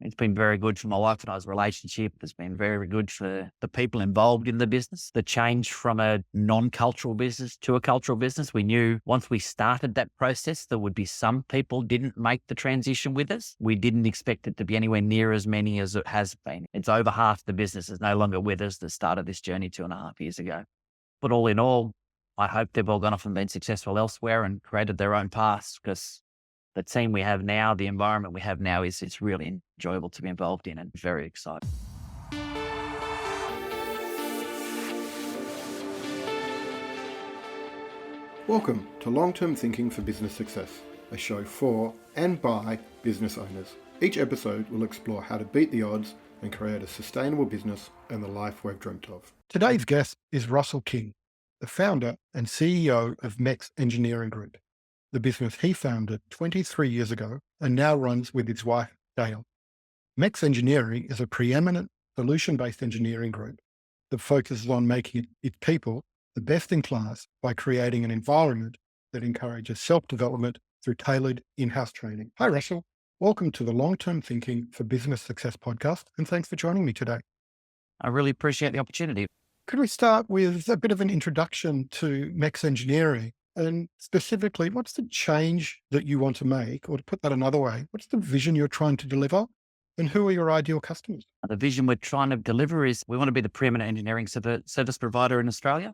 It's been very good for my wife and I's relationship. It's been very good for the people involved in the business. The change from a non-cultural business to a cultural business, we knew once we started that process, there would be some people didn't make the transition with us. We didn't expect it to be anywhere near as many as it has been. It's over half the business is no longer with us that started this journey 2.5 years ago. But all in all, I hope they've all gone off and been successful elsewhere and created their own paths, because the team we have now, the environment we have now it's really enjoyable to be involved in and very exciting. Welcome to Long-Term Thinking for Business Success, a show for and by business owners. Each episode will explore how to beat the odds and create a sustainable business and the life we've dreamt of. Today's guest is Russell King, the founder and CEO of MEX Engineering Group, the business he founded 23 years ago and now runs with his wife, Dale. MEX Engineering is a preeminent solution-based engineering group that focuses on making its people the best in class by creating an environment that encourages self-development through tailored in-house training. Hi, Russell. Welcome to the Long-Term Thinking for Business Success podcast, and thanks for joining me today. I really appreciate the opportunity. Could we start with a bit of an introduction to MEX Engineering? And specifically, what's the change that you want to make? Or to put that another way, what's the vision you're trying to deliver? And who are your ideal customers? The vision we're trying to deliver is we want to be the preeminent engineering service provider in Australia.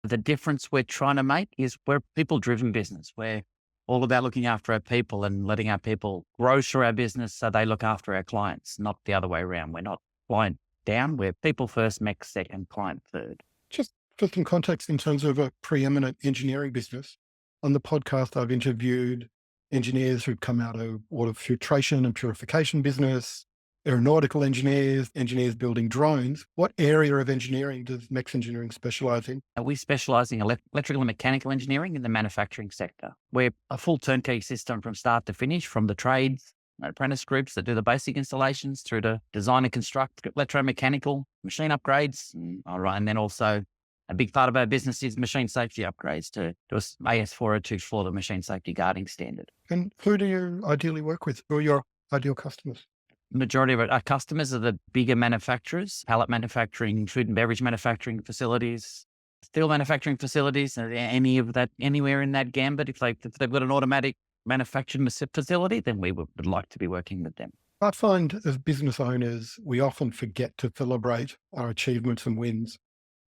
The difference we're trying to make is we're a people-driven business. We're all about looking after our people and letting our people grow through our business so they look after our clients, not the other way around. We're not client down. We're people first, MEX second, client third. Just for some context in terms of a preeminent engineering business, on the podcast, I've interviewed engineers who've come out of water filtration and purification business, aeronautical engineers, engineers building drones. What area of engineering does MEX Engineering specialize in? We specialize in electrical and mechanical engineering in the manufacturing sector. We're a full turnkey system from start to finish, from the trades, apprentice groups that do the basic installations through to design and construct, electromechanical, machine upgrades. And then also a big part of our business is machine safety upgrades to AS4024, the machine safety guarding standard. And who do you ideally work with? Who are your ideal customers? Majority of our customers are the bigger manufacturers, pallet manufacturing, food and beverage manufacturing facilities, steel manufacturing facilities, any of that, anywhere in that gambit. If they've got an automatic manufacturing facility, then we would like to be working with them. I find as business owners, we often forget to celebrate our achievements and wins.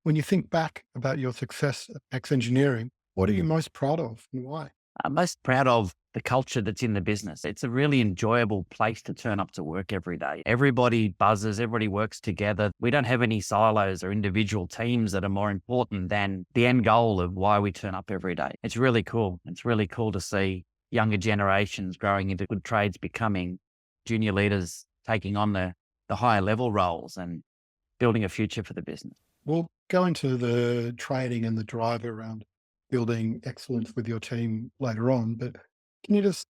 When you think back about your success at MEX Engineering, what are you most proud of and why? I'm most proud of the culture that's in the business. It's a really enjoyable place to turn up to work every day. Everybody buzzes, everybody works together. We don't have any silos or individual teams that are more important than the end goal of why we turn up every day. It's really cool. It's really cool to see younger generations growing into good trades, becoming junior leaders, taking on the higher level roles and building a future for the business. We'll go into the training and the drive around building excellence with your team later on, but can you just,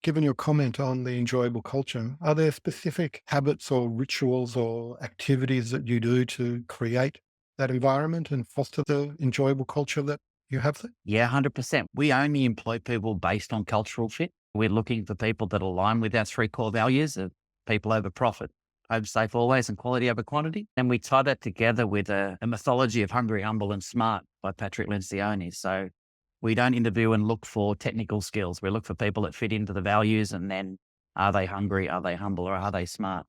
given your comment on the enjoyable culture, are there specific habits or rituals or activities that you do to create that environment and foster the enjoyable culture that you have there? Yeah, 100%. We only employ people based on cultural fit. We're looking for people that align with our 3 core values of people over profit, home safe always, and quality over quantity. And we tie that together with a mythology of hungry, humble, and smart by Patrick Lencioni. So we don't interview and look for technical skills. We look for people that fit into the values, and then are they hungry, are they humble, or are they smart?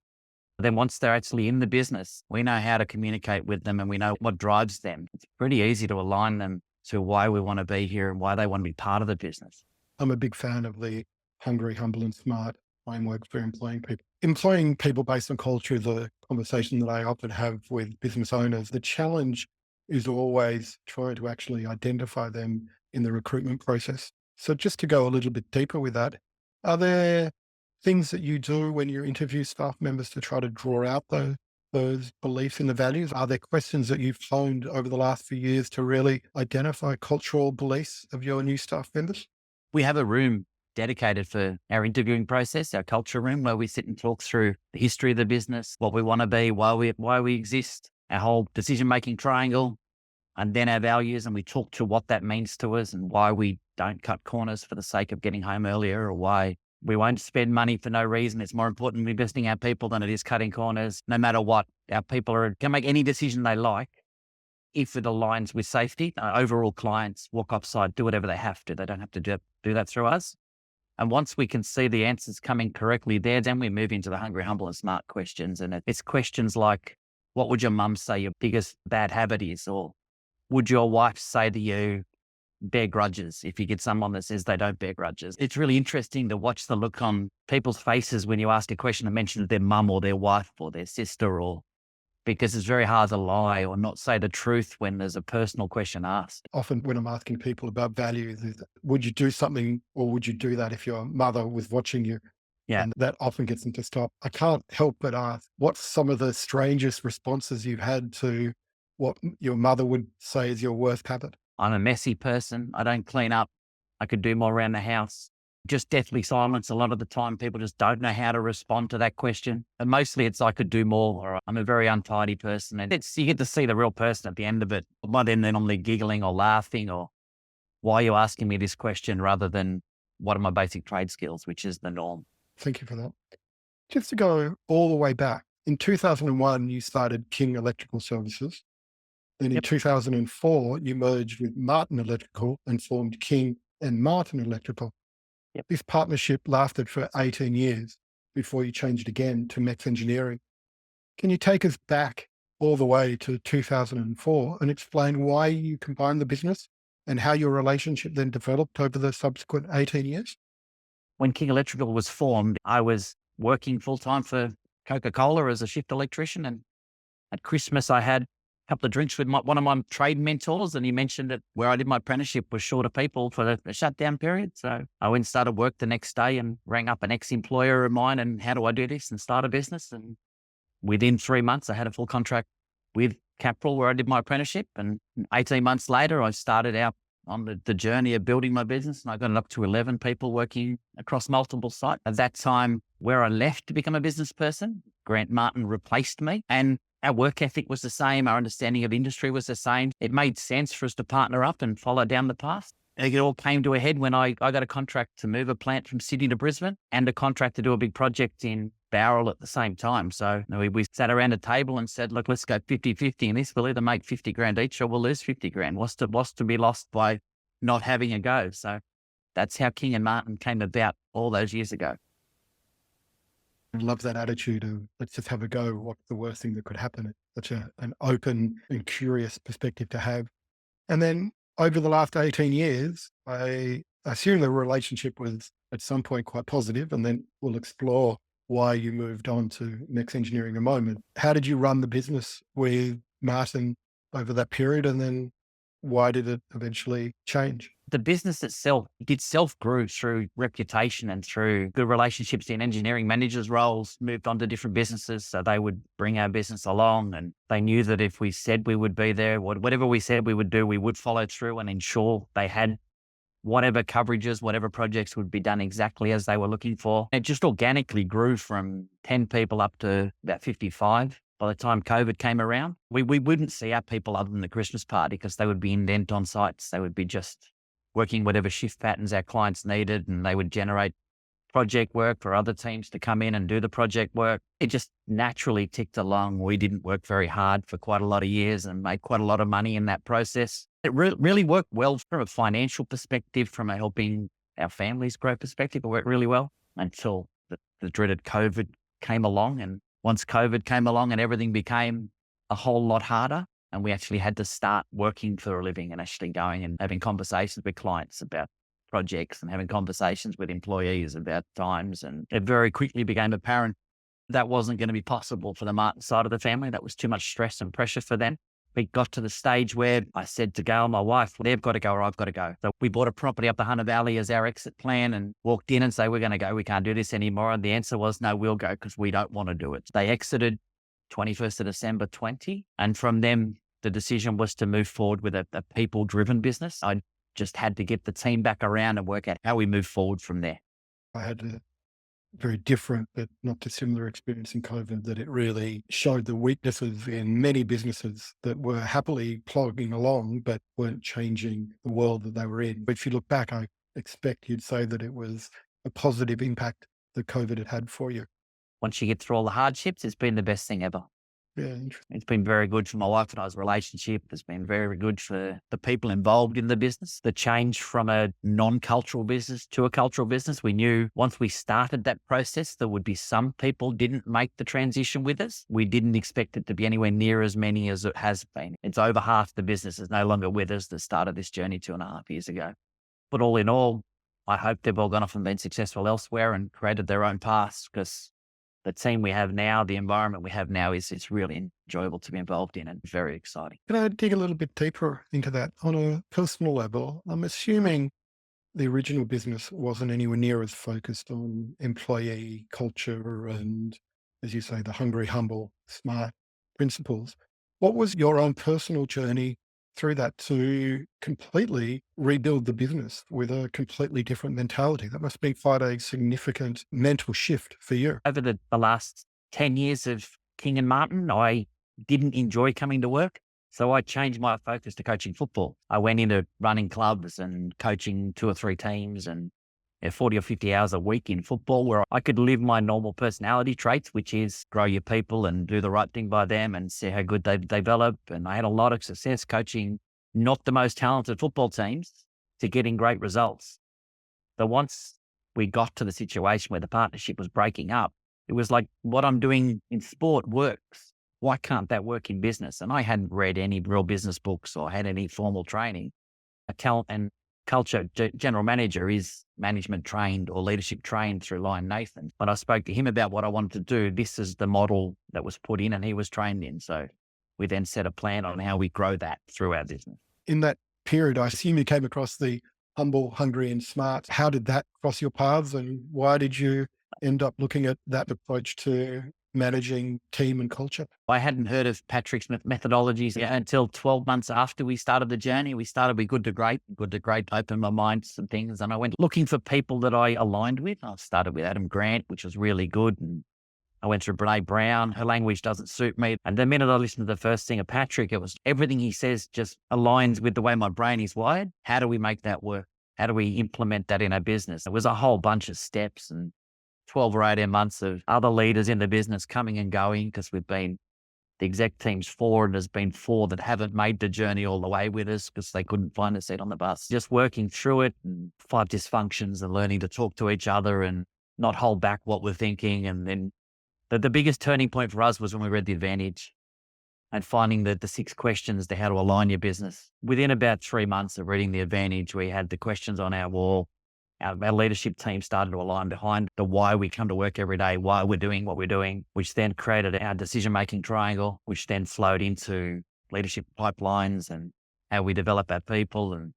Then once they're actually in the business, we know how to communicate with them and we know what drives them. It's pretty easy to align them to why we want to be here and why they want to be part of the business. I'm a big fan of the hungry, humble, and smart framework for employing people. Employing people based on culture is a conversation that I often have with business owners. The challenge is always trying to actually identify them in the recruitment process. So just to go a little bit deeper with that, are there things that you do when you interview staff members to try to draw out those beliefs in the values? Are there questions that you've honed over the last few years to really identify cultural beliefs of your new staff members? We have a room dedicated for our interviewing process, our culture room, where we sit and talk through the history of the business, what we want to be, why we exist, our whole decision-making triangle, and then our values. And we talk to what that means to us and why we don't cut corners for the sake of getting home earlier, or why We won't spend money for no reason. It's more important investing our people than it is cutting corners. No matter what, our people can make any decision they like if it aligns with safety. Overall, clients walk offside, do whatever they have to. They don't have to do that through us. And once we can see the answers coming correctly there, then we move into the hungry, humble, and smart questions. And it's questions like, what would your mum say your biggest bad habit is? Or would your wife say to you, bear grudges, if you get someone that says they don't bear grudges? It's really interesting to watch the look on people's faces when you ask a question and mention their mum or their wife or their sister, or because it's very hard to lie or not say the truth when there's a personal question asked. Often when I'm asking people about values, is, would you do something or would you do that if your mother was watching you? Yeah. And that often gets them to stop. I can't help but ask, what's some of the strangest responses you've had to what your mother would say is your worst habit? I'm a messy person. I don't clean up. I could do more around the house. Just deathly silence. A lot of the time, people just don't know how to respond to that question. And mostly it's I could do more, or I'm a very untidy person. And you get to see the real person at the end of it. By then they're normally giggling or laughing or, why are you asking me this question, rather than what are my basic trade skills, which is the norm. Thank you for that. Just to go all the way back, in 2001, you started King Electrical Services. Then in Yep. 2004, you merged with Martin Electrical and formed King and Martin Electrical. Yep. This partnership lasted for 18 years before you changed again to MEX Engineering. Can you take us back all the way to 2004 and explain why you combined the business and how your relationship then developed over the subsequent 18 years? When King Electrical was formed, I was working full time for Coca-Cola as a shift electrician. And at Christmas, I had a couple of drinks with one of my trade mentors. And he mentioned that where I did my apprenticeship was short of people for the shutdown period. So I went and started work the next day and rang up an ex-employer of mine and, how do I do this, and start a business. And within 3 months, I had a full contract with Capral where I did my apprenticeship. And 18 months later, I started out on the journey of building my business, and I got it up to 11 people working across multiple sites. At that time, where I left to become a business person, Grant Martin replaced me, and our work ethic was the same. Our understanding of industry was the same. It made sense for us to partner up and follow down the path. And it all came to a head when I got a contract to move a plant from Sydney to Brisbane and a contract to do a big project in Bowral at the same time. So we sat around a table and said, look, let's go 50-50 in this. We'll either make 50 grand each or we'll lose 50 grand. What's to be lost by not having a go? So that's how King and Martin came about all those years ago. I love that attitude of let's just have a go. What's the worst thing that could happen? It's such an open and curious perspective to have. And then over the last 18 years, I assume the relationship was at some point quite positive, and then we'll explore why you moved on to MEX Engineering in a moment. How did you run the business with Martin over that period? And then why did it eventually change? The business itself grew through reputation and through good relationships in engineering managers' roles, moved on to different businesses. So they would bring our business along, and they knew that if we said we would be there, whatever we said we would do, we would follow through and ensure they had whatever coverages, whatever projects would be done exactly as they were looking for. It just organically grew from 10 people up to about 55. By the time COVID came around, we wouldn't see our people other than the Christmas party because they would be indent on sites. They would be just working whatever shift patterns our clients needed, and they would generate project work for other teams to come in and do the project work. It just naturally ticked along. We didn't work very hard for quite a lot of years and made quite a lot of money in that process. It really worked well from a financial perspective, from a helping our families grow perspective. It worked really well until the dreaded COVID came along. And once COVID came along and everything became a whole lot harder, and we actually had to start working for a living and actually going and having conversations with clients about projects and having conversations with employees about times. And it very quickly became apparent that wasn't going to be possible for the Martin side of the family. That was too much stress and pressure for them. We got to the stage where I said to Gail, my wife, they've got to go or I've got to go. So we bought a property up the Hunter Valley as our exit plan and walked in and say, we're going to go. We can't do this anymore. And the answer was, no, we'll go because we don't want to do it. They exited 21st of December 20. And from them, the decision was to move forward with a people-driven business. I just had to get the team back around and work out how we move forward from there. I had a very different but not dissimilar experience in COVID, that it really showed the weaknesses in many businesses that were happily plodding along but weren't changing the world that they were in. But if you look back, I expect you'd say that it was a positive impact that COVID had had for you? Once you get through all the hardships, it's been the best thing ever. Yeah, interesting. It's been very good for my wife and I's relationship. It's been very good for the people involved in the business. The change from a non-cultural business to a cultural business, we knew once we started that process, there would be some people didn't make the transition with us. We didn't expect it to be anywhere near as many as it has been. It's over half the business is no longer with us that started this journey 2.5 years ago. But all in all, I hope they've all gone off and been successful elsewhere and created their own paths, because the team we have now, the environment we have now it's really enjoyable to be involved in and very exciting. Can I dig a little bit deeper into that? On a personal level, I'm assuming the original business wasn't anywhere near as focused on employee culture and, as you say, the hungry, humble, smart principles. What was your own personal journey through that to completely rebuild the business with a completely different mentality? That must be quite a significant mental shift for you. Over the last 10 years of King and Martin, I didn't enjoy coming to work. So I changed my focus to coaching football. I went into running clubs and coaching 2 or 3 teams and 40 or 50 hours a week in football, where I could live my normal personality traits, which is grow your people and do the right thing by them and see how good they develop. And I had a lot of success coaching not the most talented football teams to getting great results. But once we got to the situation where the partnership was breaking up, it was like, what I'm doing in sport works. Why can't that work in business? And I hadn't read any real business books or had any formal training. A talent and culture general manager is management trained or leadership trained through Lion Nathan. When I spoke to him about what I wanted to do, this is the model that was put in and he was trained in. So we then set a plan on how we grow that through our business. In that period, I assume you came across the humble, hungry, and smart. How did that cross your paths, and why did you end up looking at that approach to managing team and culture? I hadn't heard of Patrick's methodologies until 12 months after we started the journey. We started with good to great opened my mind to some things. And I went looking for people that I aligned with. I started with Adam Grant, which was really good. And I went through Brene Brown. Her language doesn't suit me. And the minute I listened to the first thing of Patrick, it was everything he says just aligns with the way my brain is wired. How do we make that work? How do we implement that in our business? It was a whole bunch of steps and 12 or 18 months of other leaders in the business coming and going, because we've been, the exec team's 4 and there's been 4 that haven't made the journey all the way with us because they couldn't find a seat on the bus. Just working through it and 5 dysfunctions and learning to talk to each other and not hold back what we're thinking. And then the biggest turning point for us was when we read The Advantage and finding the 6 questions to how to align your business. Within about 3 months of reading The Advantage, we had the questions on our wall. Our leadership team started to align behind the why we come to work every day, why we're doing what we're doing, which then created our decision-making triangle, which then flowed into leadership pipelines and how we develop our people and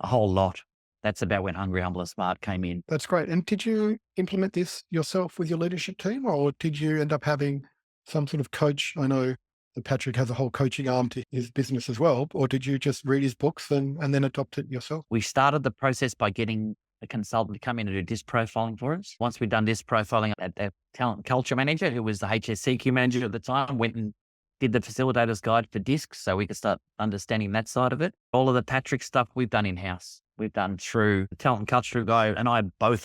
a whole lot. That's about when Hungry, Humble and Smart came in. That's great. And did you implement this yourself with your leadership team, or did you end up having some sort of coach? I know that Patrick has a whole coaching arm to his business as well, or did you just read his books and then adopt it yourself? We started the process by getting a consultant to come in and do disc profiling for us. Once we'd done disc profiling, our talent culture manager, who was the HSCQ manager at the time, went and did the facilitator's guide for discs so we could start understanding that side of it. All of the Patrick stuff we've done in-house. We've done through the talent and culture guy, and I both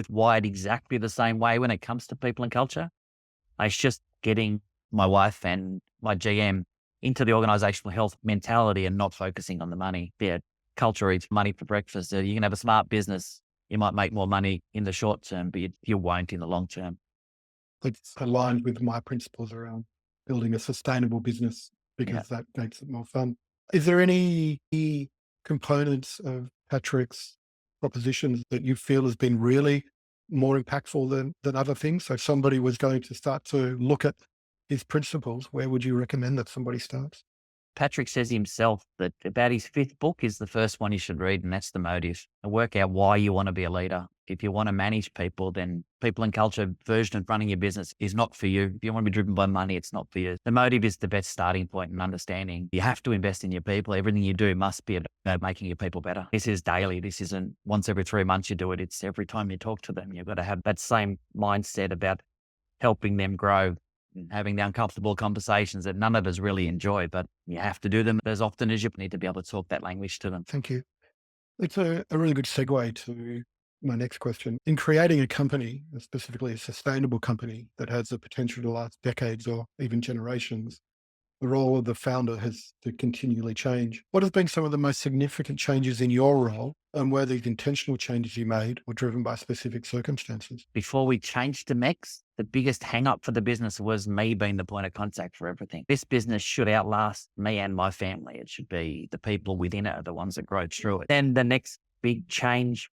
wired exactly the same way when it comes to people and culture. It's just getting my wife and my GM into the organizational health mentality and not focusing on the money. Yeah, culture eats money for breakfast. You can have a smart business. You might make more money in the short term, but you won't in the long term. It's aligned with my principles around building a sustainable business because that makes it more fun. Is there any key components of Patrick's propositions that you feel has been really more impactful than other things? So if somebody was going to start to look at his principles, where would you recommend that somebody starts? Patrick says himself that about his 5th book is the first one you should read, and that's The Motive. And work out why you want to be a leader. If you want to manage people, then people and culture version of running your business is not for you. If you want to be driven by money, it's not for you. The motive is the best starting point in understanding. You have to invest in your people. Everything you do must be about making your people better. This is daily. This isn't once every 3 months you do it. It's every time you talk to them. You've got to have that same mindset about helping them grow, having the uncomfortable conversations that none of us really enjoy, but you have to do them as often as you need to be able to talk that language to them. Thank you. It's a really good segue to my next question. In creating a company, specifically a sustainable company that has the potential to last decades or even generations, the role of the founder has to continually change. What have been some of the most significant changes in your role, and were these intentional changes you made or driven by specific circumstances? Before we changed to MEX, the biggest hang up for the business was me being the point of contact for everything. This business should outlast me and my family. It should be the people within it are the ones that grow through it. Then the next big change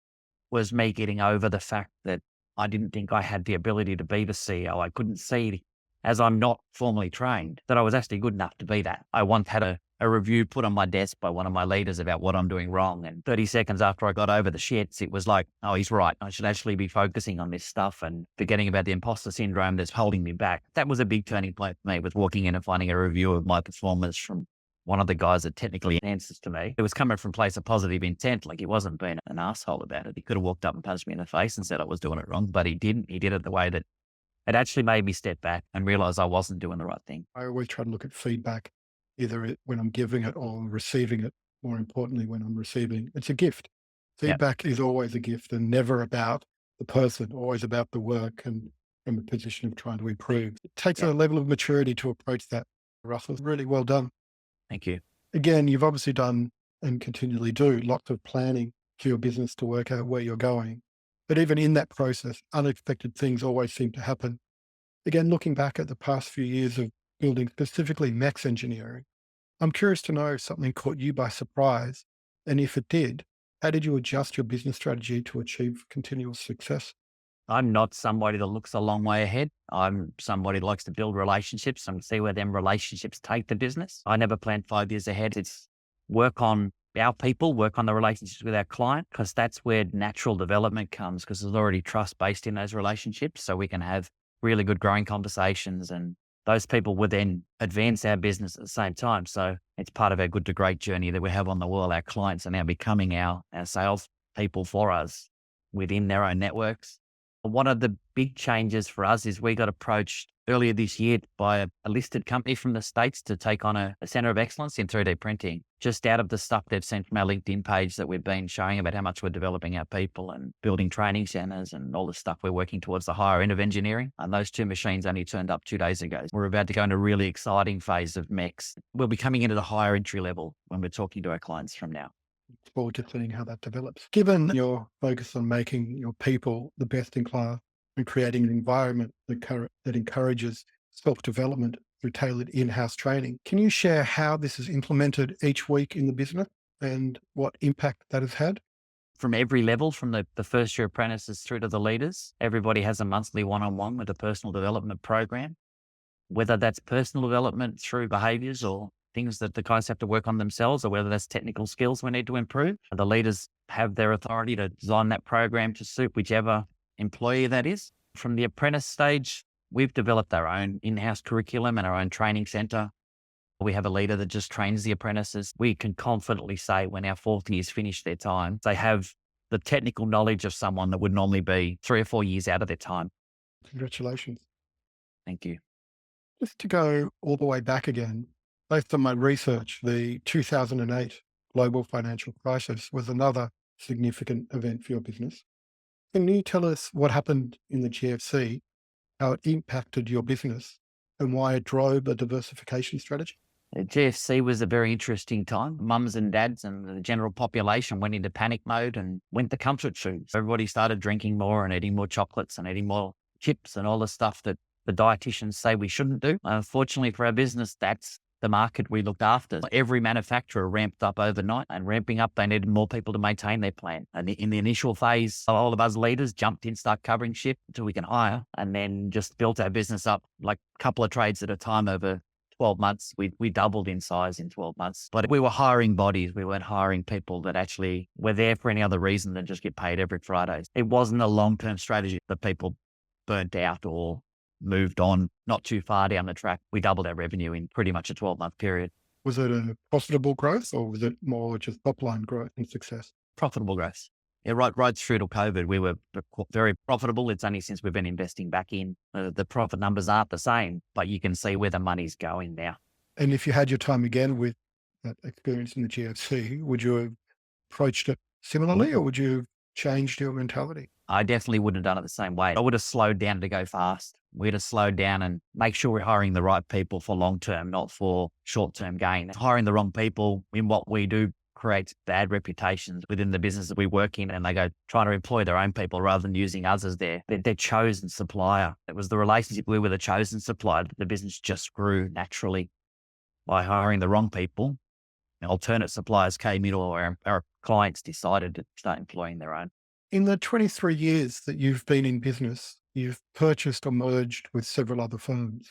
was me getting over the fact that I didn't think I had the ability to be the CEO. I couldn't see, as I'm not formally trained, that I was actually good enough to be that. I once had a review put on my desk by one of my leaders about what I'm doing wrong. And 30 seconds after I got over the shits, it was like, oh, he's right. I should actually be focusing on this stuff and forgetting about the imposter syndrome that's holding me back. That was a big turning point for me, with walking in and finding a review of my performance from one of the guys that technically answers to me. It was coming from a place of positive intent. Like, he wasn't being an asshole about it. He could have walked up and punched me in the face and said I was doing it wrong, but he didn't. He did it the way that it actually made me step back and realize I wasn't doing the right thing. I always try to look at feedback, when I'm giving it or receiving it. More importantly, when I'm receiving, it's a gift. Yeah. Feedback is always a gift and never about the person, always about the work and from a position of trying to improve. It takes Yeah. a level of maturity to approach that. Russell, really well done. Thank you. Again, you've obviously done and continually do lots of planning for your business to work out where you're going. But even in that process, unexpected things always seem to happen. Again, looking back at the past few years of building specifically MEX Engineering, I'm curious to know if something caught you by surprise. And if it did, how did you adjust your business strategy to achieve continual success? I'm not somebody that looks a long way ahead. I'm somebody that likes to build relationships and see where them relationships take the business. I never plan 5 years ahead. It's work on our people, work on the relationships with our client, because that's where natural development comes, because there's already trust based in those relationships. So we can have really good growing conversations, and those people would then advance our business at the same time. So it's part of our good to great journey that we have on the wall. Our clients are now becoming our sales people for us within their own networks. One of the big changes for us is we got approached earlier this year by a listed company from the States to take on a center of excellence in 3D printing, just out of the stuff they've sent from our LinkedIn page that we've been showing about how much we're developing our people and building training centers and all the stuff we're working towards the higher end of engineering. And those two machines only turned up 2 days ago. We're about to go into a really exciting phase of MEX. We'll be coming into the higher entry level when we're talking to our clients from now. Look forward to seeing how that develops. Given your focus on making your people the best in class and creating an environment that encourages self-development through tailored in-house training, can you share how this is implemented each week in the business and what impact that has had? From every level, from the first year apprentices through to the leaders, everybody has a monthly one-on-one with a personal development program, whether that's personal development through behaviors or things that the guys have to work on themselves, or whether that's technical skills we need to improve. The leaders have their authority to design that program to suit whichever employee that is. From the apprentice stage, we've developed our own in-house curriculum and our own training center. We have a leader that just trains the apprentices. We can confidently say when our fourth years finish their time, they have the technical knowledge of someone that would normally be 3 or 4 years out of their time. Congratulations. Thank you. Just to go all the way back again, based on my research, the 2008 global financial crisis was another significant event for your business. Can you tell us what happened in the GFC, how it impacted your business, and why it drove a diversification strategy? The GFC was a very interesting time. Mums and dads and the general population went into panic mode and went to comfort foods. Everybody started drinking more and eating more chocolates and eating more chips and all the stuff that the dietitians say we shouldn't do. Unfortunately for our business, that's the market we looked after. Every manufacturer ramped up overnight, and ramping up, they needed more people to maintain their plant. And in the initial phase, all of us leaders jumped in, start covering shift until we can hire, and then just built our business up like a couple of trades at a time over 12 months. We doubled in size in 12 months, but we were hiring bodies. We weren't hiring people that actually were there for any other reason than just get paid every Friday. It wasn't a long-term strategy that people burnt out or moved on not too far down the track. We doubled our revenue in pretty much a 12-month period. Was it a profitable growth, or was it more just top line growth and success? Profitable growth. Yeah, right through to COVID, we were very profitable. It's only since we've been investing back in. The profit numbers aren't the same, but you can see where the money's going now. And if you had your time again with that experience in the GFC, would you have approached it similarly, or would you have changed your mentality? I definitely wouldn't have done it the same way. I would have slowed down to go fast. We'd have slowed down and make sure we're hiring the right people for long term, not for short term gain. Hiring the wrong people in what we do creates bad reputations within the business that we work in, and they go trying to employ their own people rather than using us as their chosen supplier. It was the relationship we were the chosen supplier that the business just grew naturally. By hiring the wrong people, alternate suppliers came in, or our clients decided to start employing their own. In the 23 years that you've been in business, you've purchased or merged with several other firms.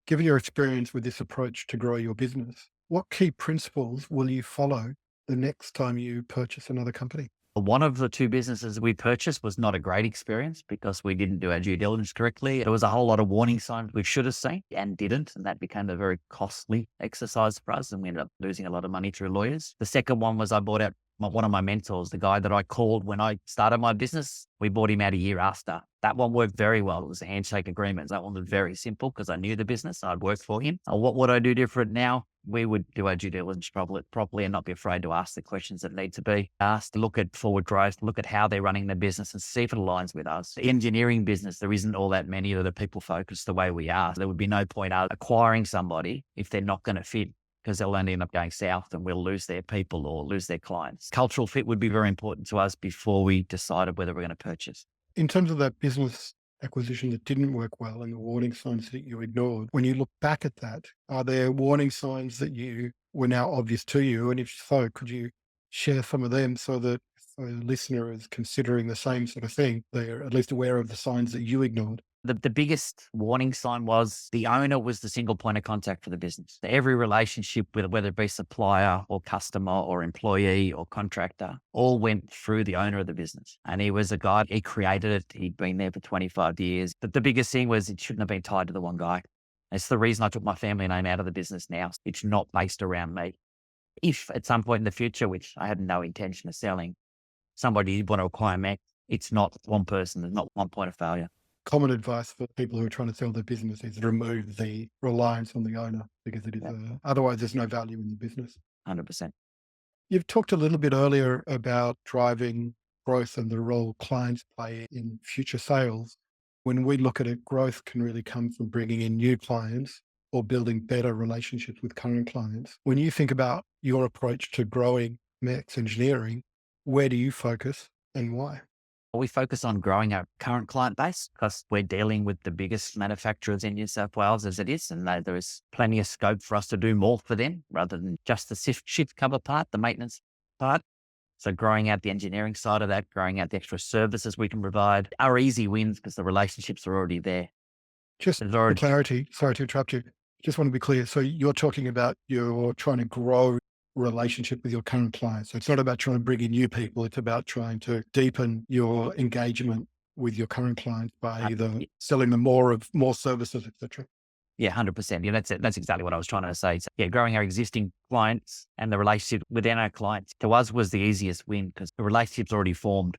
Given your experience with this approach to grow your business, what key principles will you follow the next time you purchase another company? One of the two businesses we purchased was not a great experience because we didn't do our due diligence correctly. There was a whole lot of warning signs we should have seen and didn't. And that became a very costly exercise for us. And we ended up losing a lot of money through lawyers. The second one was I bought out one of my mentors, the guy that I called when I started my business. We bought him out a year after. That one worked very well. It was a handshake agreement. That one was very simple because I knew the business. I'd worked for him. What would I do different now? We would do our due diligence properly and not be afraid to ask the questions that need to be asked. Look at forward growth, look at how they're running their business and see if it aligns with us. The engineering business, there isn't all that many of the people focused the way we are. There would be no point acquiring somebody if they're not going to fit, because they'll only end up going south and we'll lose their people or lose their clients. Cultural fit would be very important to us before we decided whether we're going to purchase. In terms of that business acquisition that didn't work well and the warning signs that you ignored, when you look back at that, are there warning signs that you were now obvious to you? And if so, could you share some of them so that if a listener is considering the same sort of thing, they're at least aware of the signs that you ignored? The biggest warning sign was the owner was the single point of contact for the business. Every relationship, with whether it be supplier or customer or employee or contractor, all went through the owner of the business. And he was a guy, he created it. He'd been there for 25 years. But the biggest thing was it shouldn't have been tied to the one guy. It's the reason I took my family name out of the business now. It's not based around me. If at some point in the future, which I had no intention of selling, somebody did want to acquire MEX, it's not one person. There's not one point of failure. Common advice for people who are trying to sell their business is to remove the reliance on the owner, because it is otherwise there's no value in the business. 100%. You've talked a little bit earlier about driving growth and the role clients play in future sales. When we look at it, growth can really come from bringing in new clients or building better relationships with current clients. When you think about your approach to growing MEX Engineering, where do you focus and why? We focus on growing our current client base because we're dealing with the biggest manufacturers in New South Wales as it is. And there is plenty of scope for us to do more for them rather than just the shift cover part, the maintenance part. So growing out the engineering side of that, growing out the extra services we can provide are easy wins because the relationships are already there. Just for clarity, sorry to interrupt you. Just want to be clear. So you're talking about you're trying to grow relationship with your current clients. So it's not about trying to bring in new people. It's about trying to deepen your engagement with your current clients by either selling them more services, etc. Yeah, 100%. Yeah, that's it. That's exactly what I was trying to say. So, yeah, growing our existing clients and the relationship within our clients to us was the easiest win because the relationship's already formed.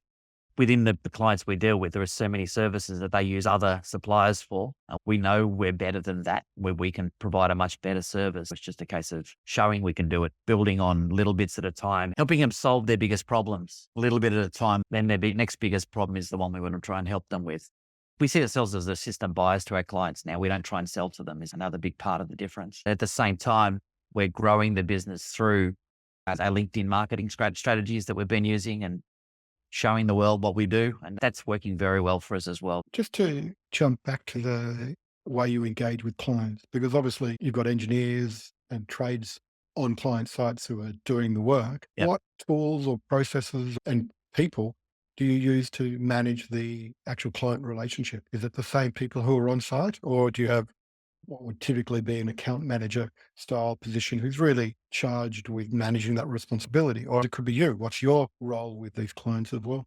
Within the clients we deal with, there are so many services that they use other suppliers for. We know we're better than that, where we can provide a much better service. It's just a case of showing we can do it, building on little bits at a time, helping them solve their biggest problems a little bit at a time. Then their next biggest problem is the one we want to try and help them with. We see ourselves as a system buyers to our clients now. We don't try and sell to them is another big part of the difference. At the same time, we're growing the business through our LinkedIn marketing strategies that we've been using and showing the world what we do. And that's working very well for us as well. Just to jump back to the way you engage with clients, because obviously you've got engineers and trades on client sites who are doing the work. Yep. What tools or processes and people do you use to manage the actual client relationship? Is it the same people who are on site, or do you have what would typically be an account manager style position who's really charged with managing that responsibility? Or it could be you. What's your role with these clients as well?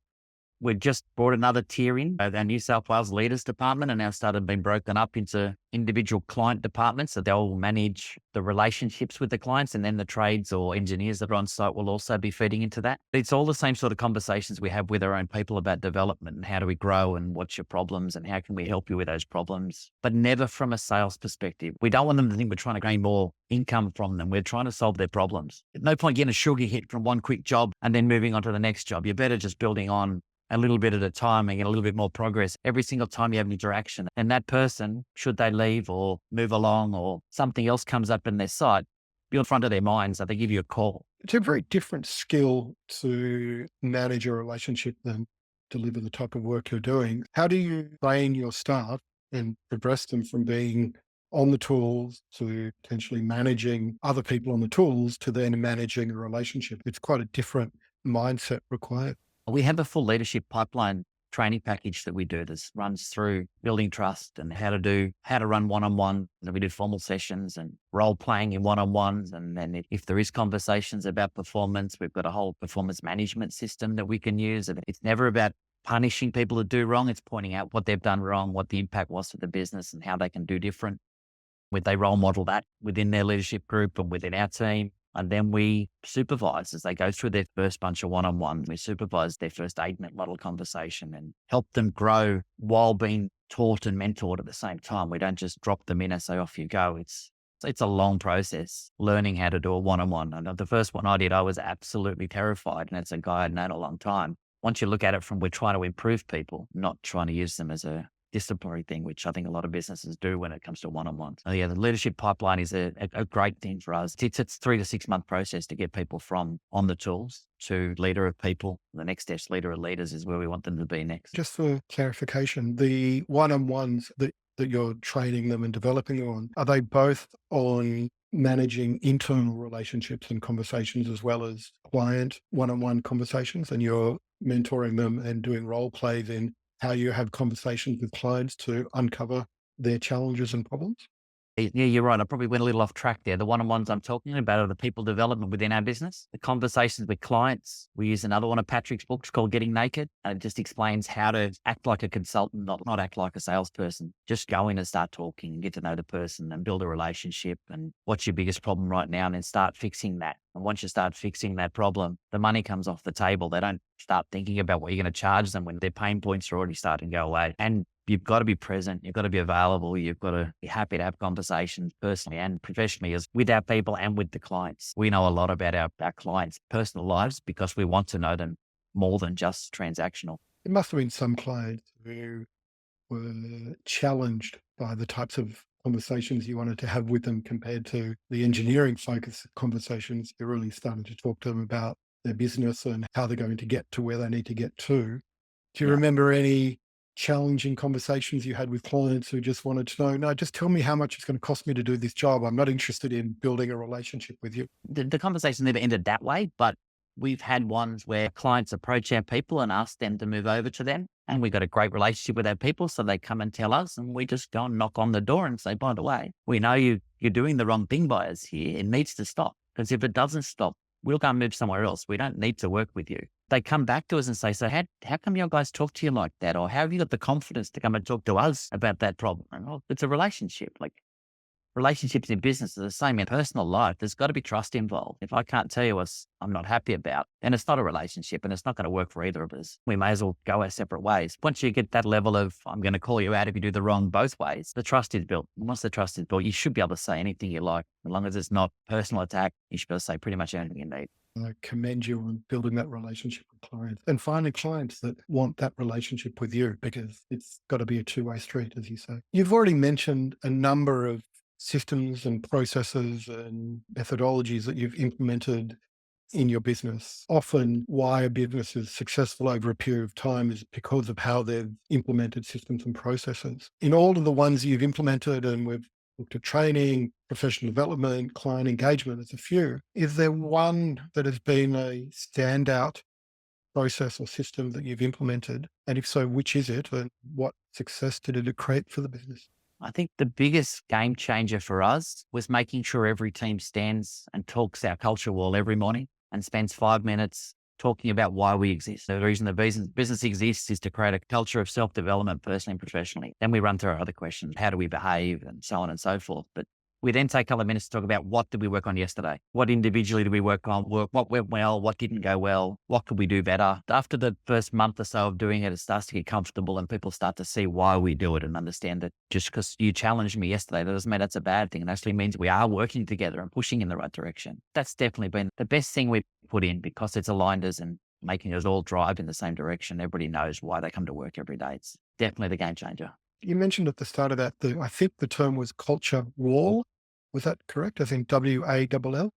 We've just brought another tier in, our New South Wales leaders department, and now started being broken up into individual client departments. So they'll manage the relationships with the clients, and then the trades or engineers that are on site will also be feeding into that. It's all the same sort of conversations we have with our own people about development and how do we grow and what's your problems and how can we help you with those problems, but never from a sales perspective. We don't want them to think we're trying to gain more income from them. We're trying to solve their problems. No point getting a sugar hit from one quick job and then moving on to the next job. You're better just building on a little bit at a time and get a little bit more progress every single time you have an interaction. And that person, should they leave or move along or something else comes up in their sight, be in front of their mind. So they give you a call. It's a very different skill to manage a relationship than deliver the type of work you're doing. How do you train your staff and progress them from being on the tools to potentially managing other people on the tools to then managing a relationship? It's quite a different mindset required. We have a full leadership pipeline training package that we do. This runs through building trust and how to run one-on-one. And we do formal sessions and role playing in one-on-ones. And then if there is conversations about performance, we've got a whole performance management system that we can use. And it's never about punishing people who do wrong. It's pointing out what they've done wrong, what the impact was to the business and how they can do different. They role model that within their leadership group and within our team. And then we supervise as they go through their first bunch of one-on-one. We supervise their first 8-minute model conversation and help them grow while being taught and mentored at the same time. We don't just drop them in and say, off you go. It's a long process, learning how to do a one-on-one. And the first one I did, I was absolutely terrified. And it's a guy I'd known a long time. Once you look at it from we're trying to improve people, not trying to use them as a disciplinary thing, which I think a lot of businesses do when it comes to one-on-ones. So yeah, the leadership pipeline is a great thing for us. It's a 3 to 6 month process to get people from on the tools to leader of people. The next step's leader of leaders is where we want them to be next. Just for clarification, the one-on-ones that you're training them and developing them on, are they both on managing internal relationships and conversations as well as client one-on-one conversations, and you're mentoring them and doing role plays in how you have conversations with clients to uncover their challenges and problems? Yeah, you're right. I probably went a little off track there. The one-on-ones I'm talking about are the people development within our business. The conversations with clients. We use another one of Patrick's books called Getting Naked. And it just explains how to act like a consultant, not act like a salesperson. Just go in and start talking and get to know the person and build a relationship. And what's your biggest problem right now? And then start fixing that. And once you start fixing that problem, the money comes off the table. They don't start thinking about what you're going to charge them when their pain points are already starting to go away. And you've got to be present. You've got to be available. You've got to be happy to have conversations personally and professionally as with our people and with the clients. We know a lot about our clients' personal lives because we want to know them more than just transactional. It must have been some clients who were challenged by the types of conversations you wanted to have with them compared to the engineering focused conversations. You're really starting to talk to them about their business and how they're going to get to where they need to get to. Do you remember any challenging conversations you had with clients who just wanted to know, no, just tell me how much it's going to cost me to do this job. I'm not interested in building a relationship with you. The conversation never ended that way, but we've had ones where clients approach our people and ask them to move over to them. And we've got a great relationship with our people. So they come and tell us and we just go and knock on the door and say, by the way, we know you're doing the wrong thing by us here. It needs to stop. Because if it doesn't stop, we'll go and move somewhere else. We don't need to work with you. They come back to us and say, so how come your guys talk to you like that? Or how have you got the confidence to come and talk to us about that problem? And it's a relationship. Like relationships in business are the same in personal life. There's got to be trust involved. If I can't tell you what I'm not happy about, then it's not a relationship and it's not going to work for either of us. We may as well go our separate ways. Once you get that level of, I'm going to call you out if you do the wrong both ways, the trust is built. And once the trust is built, you should be able to say anything you like. As long as it's not personal attack, you should be able to say pretty much anything you need. I commend you on building that relationship with clients and finding clients that want that relationship with you, because it's got to be a two-way street, as you say. You've already mentioned a number of systems and processes and methodologies that you've implemented in your business. Often why a business is successful over a period of time is because of how they've implemented systems and processes. In all of the ones you've implemented, and we've looked at training, professional development, client engagement, as a few, is there one that has been a standout process or system that you've implemented? And if so, which is it, and what success did it create for the business? I think the biggest game changer for us was making sure every team stands and talks our culture wall every morning and spends 5 minutes talking about why we exist. The reason the business exists is to create a culture of self-development personally and professionally. Then we run through our other questions. How do we behave and so on and so forth. But we then take a couple of minutes to talk about what did we work on yesterday? What individually did we work on? What went well? What didn't go well? What could we do better? After the first month or so of doing it, it starts to get comfortable and people start to see why we do it and understand that just because you challenged me yesterday, that doesn't mean that's a bad thing. It actually means we are working together and pushing in the right direction. That's definitely been the best thing we've put in because it's aligned us and making us all drive in the same direction. Everybody knows why they come to work every day. It's definitely the game changer. You mentioned at the start of that, I think the term was culture wall. Was that correct? As in WALL?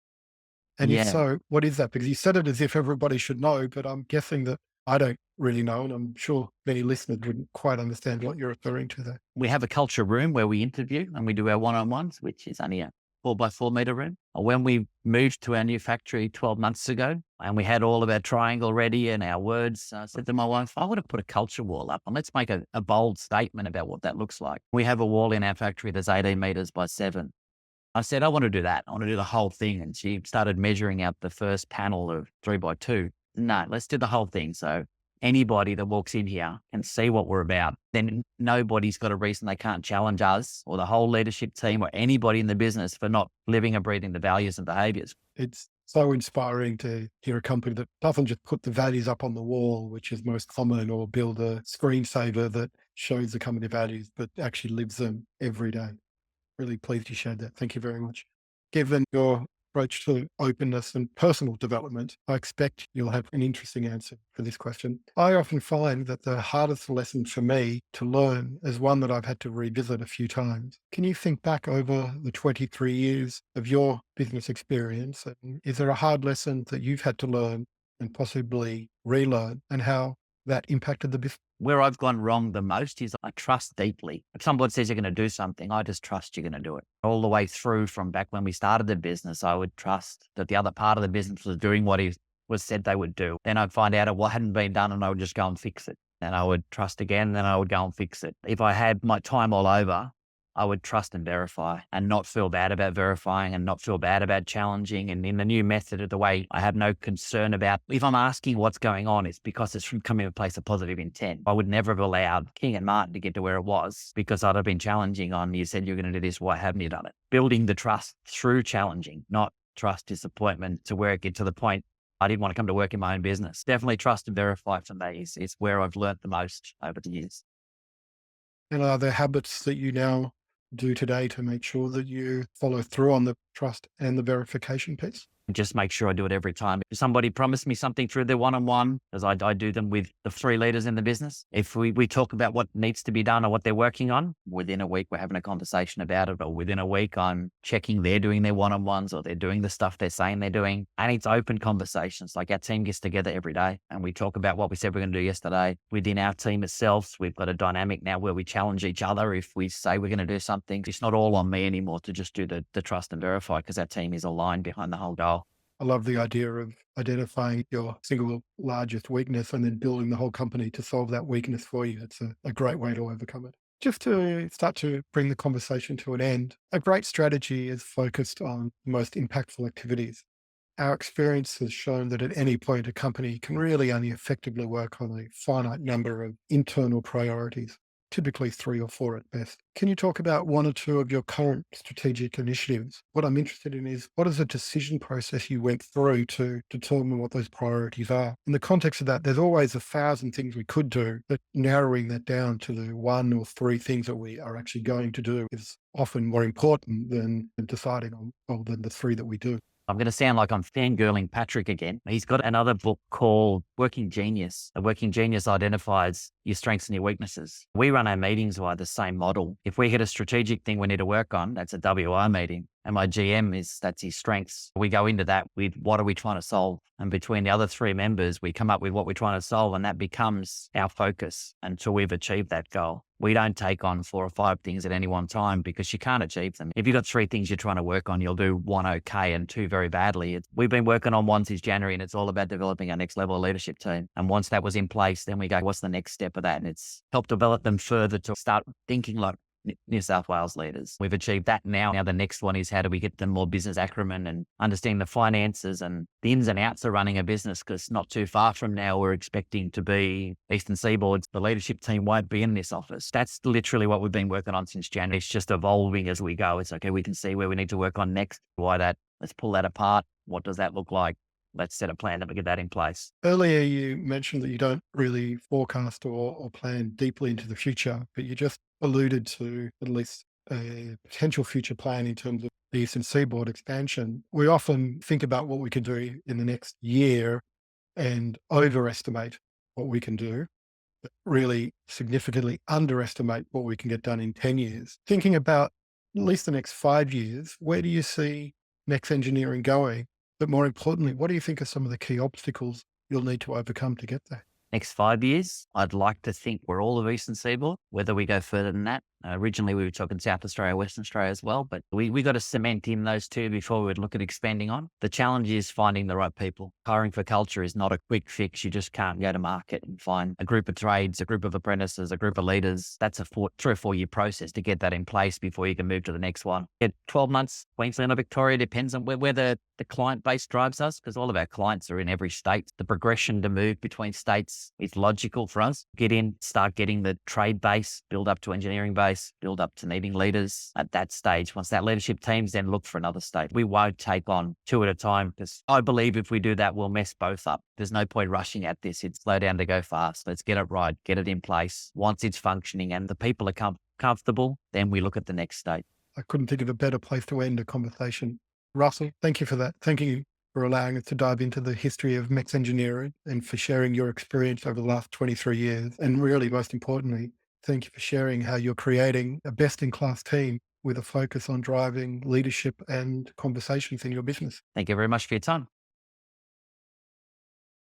And if Yeah. so, what is that? Because you said it as if everybody should know, but I'm guessing that I don't really know, and I'm sure many listeners wouldn't quite understand what you're referring to there. We have a culture room where we interview and we do our one-on-ones, which is only a 4 by 4 meter room. When we moved to our new factory 12 months ago and we had all of our triangle ready and our words, I said to my wife, I would have put a culture wall up and let's make a bold statement about what that looks like. We have a wall in our factory that's 18 meters by 7. I said, I want to do that. I want to do the whole thing. And she started measuring out the first panel of 3 by 2. No, let's do the whole thing. So anybody that walks in here can see what we're about. Then nobody's got a reason they can't challenge us or the whole leadership team or anybody in the business for not living and breathing the values and behaviors. It's so inspiring to hear a company that doesn't just put the values up on the wall, which is most common, or build a screensaver that shows the company values, but actually lives them every day. Really pleased you shared that. Thank you very much. Given your approach to openness and personal development, I expect you'll have an interesting answer for this question. I often find that the hardest lesson for me to learn is one that I've had to revisit a few times. Can you think back over the 23 years of your business experience? And is there a hard lesson that you've had to learn and possibly relearn, and how that impacted the business? Where I've gone wrong the most is I trust deeply. If somebody says you're going to do something, I just trust you're going to do it. All the way through from back when we started the business, I would trust that the other part of the business was doing what he was said they would do. Then I'd find out what hadn't been done and I would just go and fix it. And I would trust again, then I would go and fix it. If I had my time all over, I would trust and verify and not feel bad about verifying and not feel bad about challenging. And in the new method of the way, I have no concern about if I'm asking what's going on, it's because it's from coming from a place of positive intent. I would never have allowed King and Martin to get to where it was because I'd have been challenging on, you said you're going to do this, why haven't you done it? Building the trust through challenging, not trust disappointment to where it get to the point I didn't want to come to work in my own business. Definitely trust and verify for me is where I've learned the most over the years. And are there habits that you now do today to make sure that you follow through on the trust and the verification piece? Just make sure I do it every time. If somebody promised me something through their one-on-one, as I do them with the 3 leaders in the business, if we talk about what needs to be done or what they're working on, within a week, we're having a conversation about it, or within a week, I'm checking they're doing their one-on-ones or they're doing the stuff they're saying they're doing. And it's open conversations. Like our team gets together every day and we talk about what we said we're going to do yesterday. Within our team itself, we've got a dynamic now where we challenge each other. If we say we're going to do something, it's not all on me anymore to just do the trust and verify because our team is aligned behind the whole goal. I love the idea of identifying your single largest weakness and then building the whole company to solve that weakness for you. It's a great way to overcome it. Just to start to bring the conversation to an end, a great strategy is focused on the most impactful activities. Our experience has shown that at any point, a company can really only effectively work on a finite number of internal priorities, typically 3 or 4 at best. Can you talk about 1 or 2 of your current strategic initiatives? What I'm interested in is, what is the decision process you went through to determine what those priorities are? In the context of that, there's always 1,000 things we could do, but narrowing that down to the 1 or 3 things that we are actually going to do is often more important than deciding on, well, than the 3 that we do. I'm going to sound like I'm fangirling Patrick again. He's got another book called Working Genius. A Working Genius identifies your strengths and your weaknesses. We run our meetings by the same model. If we hit a strategic thing we need to work on, that's a WI meeting. And my GM that's his strengths. We go into that with what are we trying to solve? And between the other 3 members, we come up with what we're trying to solve, and that becomes our focus until we've achieved that goal. We don't take on 4 or 5 things at any one time because you can't achieve them. If you've got 3 things you're trying to work on, you'll do 1 okay and 2 very badly. We've been working on 1 since January, and it's all about developing our next level of leadership team. And once that was in place, then we go, what's the next step of that? And it's helped develop them further to start thinking like New South Wales leaders. We've achieved that now. Now the next one is how do we get them more business acumen and understanding the finances and the ins and outs of running a business, because not too far from now, we're expecting to be Eastern Seaboard. The leadership team won't be in this office. That's literally what we've been working on since January. It's just evolving as we go. It's okay, we can see where we need to work on next. Why that? Let's pull that apart. What does that look like? Let's set a plan that we get that in place. Earlier, you mentioned that you don't really forecast or plan deeply into the future, but you just alluded to at least a potential future plan in terms of the Eastern Seaboard expansion. We often think about what we can do in the next year and overestimate what we can do, but really significantly underestimate what we can get done in 10 years. Thinking about at least the next 5 years, where do you see MEX Engineering going? But more importantly, what do you think are some of the key obstacles you'll need to overcome to get there? Next 5 years, I'd like to think we're all of Eastern Seaboard, whether we go further than that. Originally, we were talking South Australia, Western Australia as well, but we got to cement in those two before we would look at expanding on. The challenge is finding the right people. Hiring for culture is not a quick fix. You just can't go to market and find a group of trades, a group of apprentices, a group of leaders. That's a 3 or 4 year process to get that in place before you can move to the next one. 12 months, Queensland or Victoria, depends on where the client base drives us, because all of our clients are in every state. The progression to move between states is logical for us. Get in, start getting the trade base, build up to engineering base, build up to needing leaders at that stage. Once that leadership team's then look for another state. We won't take on two at a time, because I believe if we do that, we'll mess both up. There's no point rushing at this. It's slow down to go fast. Let's get it right, get it in place. Once it's functioning and the people are comfortable, then we look at the next state. I couldn't think of a better place to end a conversation. Russell, thank you for that. Thank you for allowing us to dive into the history of MEX Engineering and for sharing your experience over the last 23 years. And really, most importantly, thank you for sharing how you're creating a best-in-class team with a focus on driving leadership and conversations in your business. Thank you very much for your time.